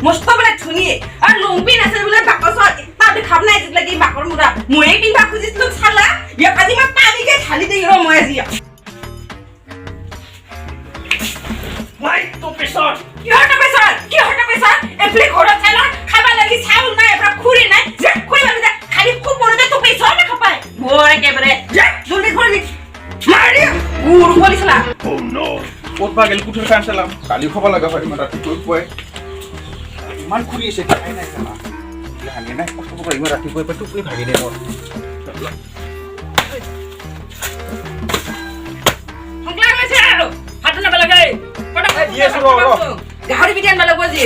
মস্ত বলে ধুনিয়ে আৰ লুম্পি নাছে বলে বাকস তাতে খাব নাই যেত লাগি বাকৰ মুৰা মই পিন্ধা খুজিছ তোক ছালা ইয়া আজি মই পানীকে ঢালি দেই ৰ মই আজি ভাই তো পেছৰ কি হটা পেছাৰ এফলে ঘৰত ছালা খাবা লাগি চাউল নাই এফৰা খুৰি নাই যে কই আমি খালি খুব মনতে তো পেছৰ না খাপাই ওৰে কেবৰে যা জলদি ঘৰ নি মাৰি গুৰু বলি ছালা ও নো ক'ত বা গেল কুঠুৰ খান চালাম কালি খাব লগা হয় ইমান ৰাতিপুৱাই পুৱাই ইমান খুৰি আছে খাই নাই খানা হানি নাই কষ্ট কৰি ইমান ৰাতিপুৱাই পুৱাই টুকুৰি ভাগি দে মোৰ সংকলা গৈছে আৰু হাত না লাগে পটা দিয়ে আছো ৰ গাহৰি বিধান মালক বজি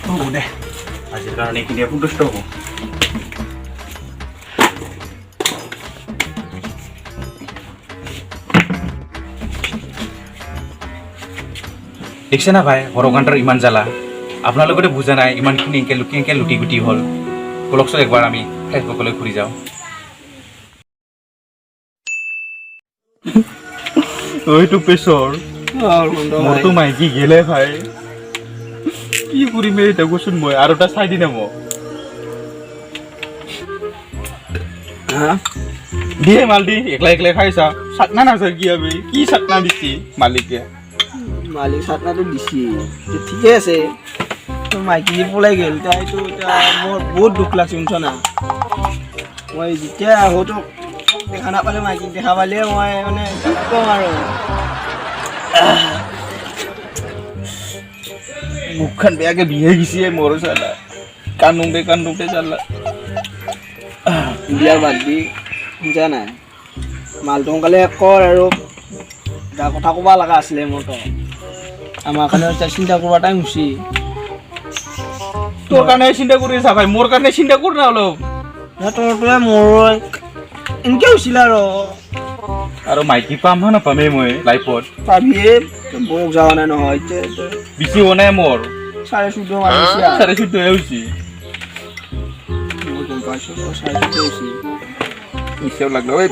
হ'ব দে আজিৰ কাৰণে এইখিনি সন্তুষ্ট হ'ব দেখছে না ভাই হৰকান্তৰ ইমান জ্বালা আপোনালোকে বুজা নাই ইমানখিনি এংকে লুটি গুটি হ'ল বলকচোন একবাৰ আমি ফেচবুকলৈ ঘূৰি যাওঁ ওইটো পেছৰ মোৰতো মাইকী গেলে ভাই কি কৰিম এতিয়া কৈছোন মই আৰু এটা চাই দিনে মোক দিয়ে মাল দি একলা খাইছা চাটনা নাচাই কি হবে কি চাটনা দিছি মালিকে মালিক চাটনাটো দিছি ঠিকে আছে তোৰ মাইকী পলাই গ'ল তাইতো এতিয়া মোৰ বহুত দুখ লাগছে শুনছ না মই যেতিয়া আহোঁতো দেখা নাপালে মাইকীক দেখা পালে মই মানে কওঁ আৰু মুখখন বেয়াকে বিহে গেছি মোৰ চালা কান্দোতে চালা বিয়া বাদ দি শুনছা নাই মালটো সোনকালে কৰ আৰু এটা কথা ক'ব লগা আছিলে মোৰতো আমাৰ কাৰণে এতিয়া চিন্তা কৰিব টাইম হৈছে তোৰ কাৰণে চিন্তা কৰি আছা ভাই মোৰ কাৰণে চিন্তা কৰ না অলপ তোৰটোৱে মোৰ এনেকৈ হৈছিলে আৰু মাইকী পাম না নাপামেই মই লাইফত পাবিয়ে বয়স যোৱা নাই নহয় বেছি হোৱা নাই মোৰ 14.5 মাৰিছে 14.5 হৈছে মই গম পাইছোঁ 14.5 হৈছে নিশ্চয় লাগলো এই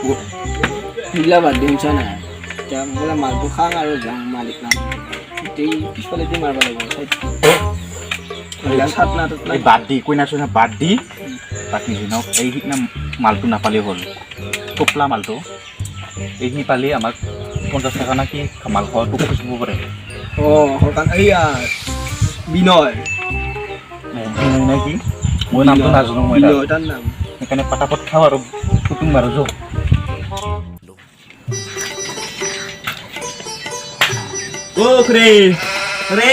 মিলা বাদ দি শুনছা নাই এতিয়া বোলে মালটো খাং আৰু যাম মালিক নাম গোটেই পিছফালেদি মাৰিব লাগিব এই বাদ দি কৈ নাছো না বাদ দি বাকী দিনক এই সিদিনা মালটো নাপালেই হ'ল টোপলা মালটো এইখিনি পালে আমাক 50 টকা না কি মাল খোৱা তোক খুজিব পাৰে সকাম এইয়া বিনয় নে কি মই নামটো নাজানো মই তাৰ নাম সেইকাৰণে পটাপট খাওঁ আৰু ফুটুং মাৰো যো ও ৰে ৰে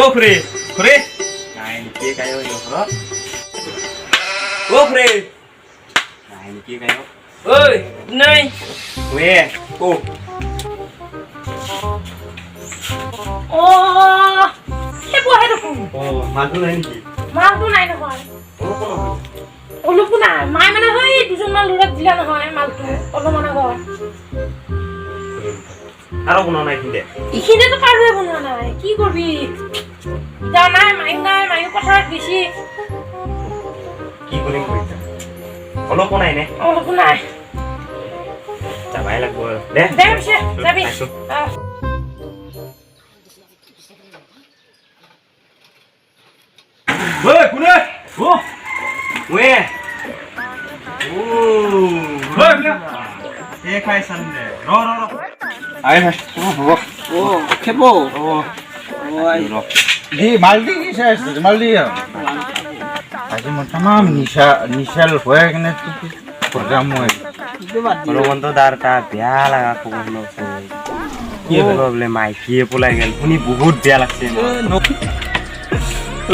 ও ৰে নাই কি কায়ো ইহৰ ও রে নাই কি কায়ো ওই নাই ওয়ে ও ও হে বহে দেখোন ও মালটো নাই নেকি মালটো নাই নহয় অলপো নাই মাই মানে হয় দুজনমান ল'ৰাক দিলা নহয় মালটো অলপমান আগত আৰু কোনো নাই কিনে এইখিনিতো কাৰোৱে বনোৱা নাই কি কৰিবি যা নাই মায়ো পথাৰত গৈছি কি কৰিম কৈছা অলপো নাই নে অলপো নাই যাবাই লাগব দে দে পিছে যাবি ঐ কোনে ও ওয়ে ও ঐ এ খাই সামনে ৰ আই ভাই হ'ব খেপ দি মাল দি কিছে মাল দি আজি মোৰ তামাম নিশাল হৈ কিনে প্ৰগ্ৰাম মই অলপমানতো তাৰ বেয়া লগা খবৰ নছে কি প্ৰব্লেম মাইকীয়ে পলাই গেল শুনি বহুত বেয়া লাগছে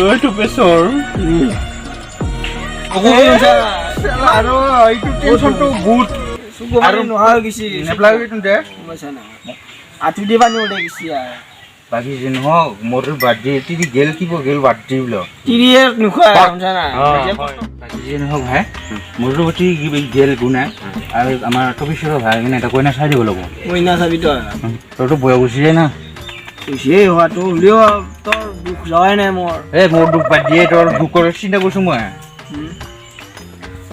এইটো পেছৰ আৰু এইটো টেনচনটো বহুত আৰু নোহোৱা হৈ গৈছে নেপলাগি তুঁতে আঁঠু দি পানী ওলাই গৈছে বাকী যে নহওক মোৰ বাৰ্থডে তিৰি গেল কিব গেল বাৰ্থডে বোলো তিৰিয়ে নোখোৱা শুনছা না বাকী যে নহওক ভাই মোৰ প্ৰতি গেল গুণা আৰু আমাৰ তবিশ্বৰৰ ভাই কিনে এটা কইনা চাই দিব লাগিব কইনা চাবি তই তোৰতো বয়স গুচি যায় না হৈছে হোৱাটো হ'লেও তোৰ দুখ যোৱাই নাই মোৰ মোৰ দুখ বাদ দিয়ে তোৰ দুখৰ চিন্তা কৰিছোঁ মই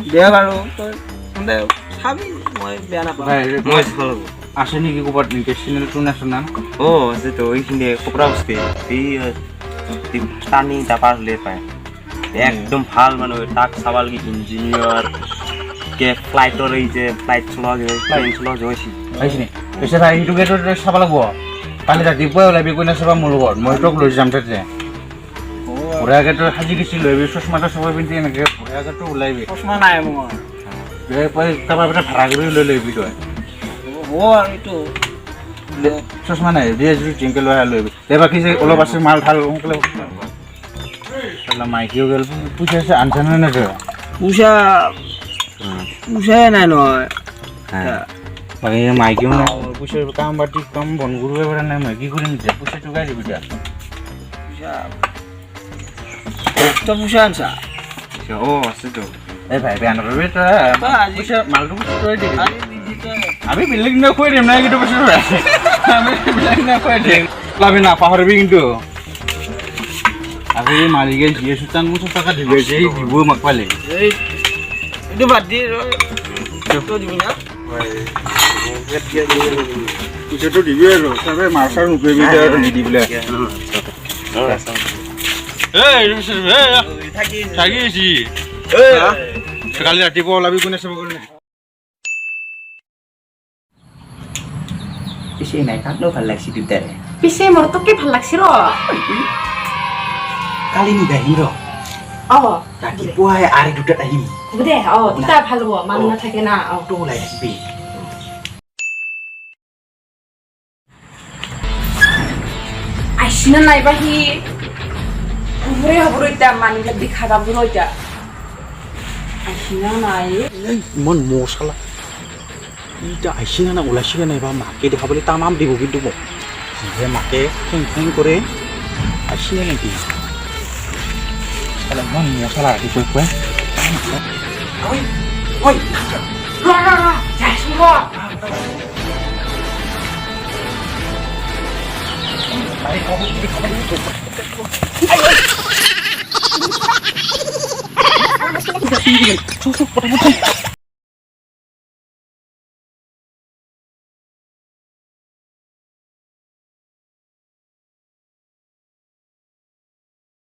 দে বাৰু তই মানে চাবি মই বেয়া নাপাওঁ মই চাব লাগিব আছে নেকি ক'ৰবাত চেনেলটো নাচনা আছেতো এইখিনি কপৰা বস্তি এই টানি টাপাৰ হ'লে পায় একদম ভাল মানুহ তাক চাব লাগে ইঞ্জিনিয়াৰ কে ফ্লাইটৰ এই যে ফ্লাইট চলোৱা প্লেন চলোৱা গৈছিল আহিছে পিছত সেইটোকে তই চাব লাগিব কালি ৰাতিপুৱাই ওলাবি কৈ নাচাবা মোৰ লগত মই তোক লৈ যাম তাতে বঢ়িয়াকৈ তই সাজি কিচি লৈ আহিবি চশমাটো চবে পিন্ধি এনেকৈ বঢ়িয়াকৈ তই ওলাবি চশমা নাই মোৰ কাৰোবাৰ পৰা ভাড়া কৰি লৈ ল'বি তই হ'ব আৰু এইটো চশমা নাই দিয়ে যদি জিংকে লৈ আহি লৈ আহিবি দে বাকী যে অলপ আছে মাল ভাল সোনকালে মাইকীও গ'ল পইচা আছে আনছা নাই নাই তই পইচাই নাই নহয় বাকী মাইকীও নাই পইচাৰ কাম বাতি কাম বন কৰিব পৰা নাই মই কি কৰিম এতিয়া পইচা টুকাই দিবি এতিয়া তই পইচা আনছা আছেতো এই ভাই বেয়া নাপাবি তই পইচা মালটো তই দিবি আমি বেলেগ দিনা খুৱাই দিম নাই কিন্তু পইচাটো আমি বেলেগ দিনা খুৱাই দিম পাবি না পাহৰিবি কিন্তু আজি মালিকে জি এছ টকা দিব যে দিব মাক পালে এইটো বাদ দি তই দিবি না পইচাটো দিবি আৰু চবে মাৰ চাৰ নকৰিবি আৰু নিদি বোলে থাকিছি কালি ৰাতিপুৱা ওলাবি কোনে চাব গ'লে পিছে নাই কাকনো ভাল লাগছে দুটাৰে পিছে মোৰ তোকে ভাল লাগছে ৰ কালি নিদা আহিম ৰ ৰাতিপুৱাই আঢ়ৈ দুটাত আহিম হ'ব দে তেতিয়া ভাল হ'ব মানুহ নাথাকে না তো ওলাই থাকিবি আহিছি না নাইবা সি ঘূৰে হ'ব এতিয়া মানুহবিলাক দেখা যাব ৰ এতিয়া আহিছি না নাই ইমান মছলা ইটা আহিছে না ওলাইছে নাই বা মাকে দেখাবলৈ তামাম দিব কিন্তু মোক যিহে মাকে খেং খেং কৰে আহিছে নেকি ইমান মছলা ৰাতিপুৱাই খুৱাই যাইছো ৰ